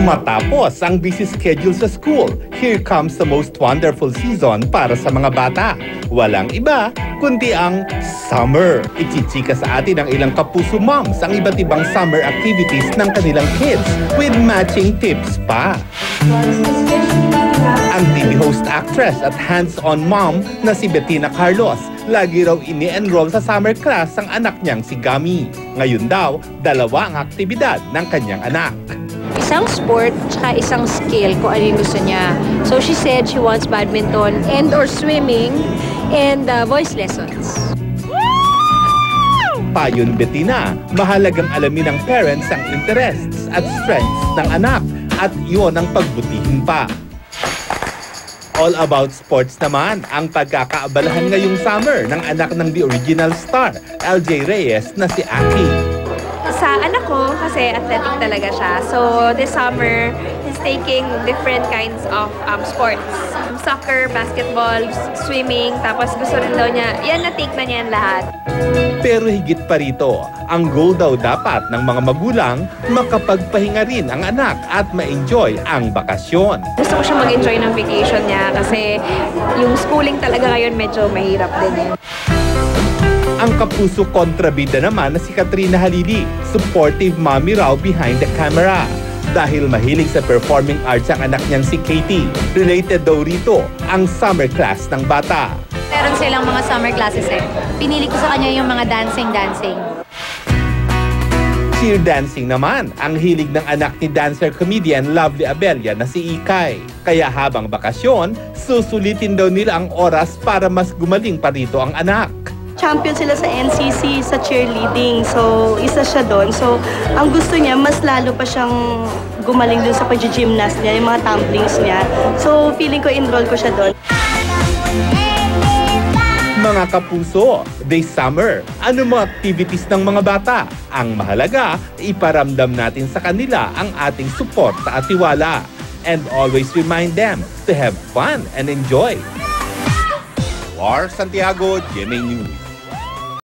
Matapos ang busy schedule sa school, here comes the most wonderful season para sa mga bata. Walang iba kundi ang summer. Ichichika sa atin ang ilang kapuso moms ang iba't ibang summer activities ng kanilang kids with matching tips pa. Ang TV host actress at hands-on mom na si Bettina Carlos, lagi raw ini-enroll sa summer class ang anak niyang si Gami. Ngayon daw, 2 ang aktibidad ng kanyang anak. Isang sport, tsaka isang skill kung ano yung gusto niya. So she said she wants badminton and or swimming and voice lessons. Payon Bettina, mahalagang alamin ng parents ang interests at strengths ng anak at iyon ang pagbutihin pa. All about sports naman ang pagkakaabalahan ngayong summer ng anak ng the original star, LJ Reyes na si Aki. Sa anak ko, kasi athletic talaga siya. So, this summer, he's taking different kinds of sports. Soccer, basketball, swimming, tapos gusto rin daw niya, na-take na niya yan lahat. Pero higit pa rito, ang goal daw dapat ng mga magulang, makapagpahinga rin ang anak at ma-enjoy ang bakasyon. Gusto ko siya mag-enjoy ng vacation niya kasi yung schooling talaga ngayon medyo mahirap din. Ang kapuso kontrabida naman na si Katrina Halili, supportive mommy raw behind the camera. Dahil mahilig sa performing arts ang anak niyang si Katie, related daw rito ang summer class ng bata. Meron silang mga summer classes eh. Pinili ko sa kanya yung mga dancing. Cheer dancing naman ang hilig ng anak ni dancer-comedian Lovely Abella na si Ikay. Kaya habang bakasyon, susulitin daw nila ang oras para mas gumaling pa rito ang anak. Champion sila sa NCC, sa cheerleading. So, isa siya doon. So, ang gusto niya, mas lalo pa siyang gumaling doon sa pag-gymnast niya, yung mga tumblings niya. So, feeling ko enroll ko siya doon. Mga kapuso, this summer, ano mga activities ng mga bata? Ang mahalaga, iparamdam natin sa kanila ang ating suporta at tiwala. And always remind them to have fun and enjoy. War Santiago, GMA News.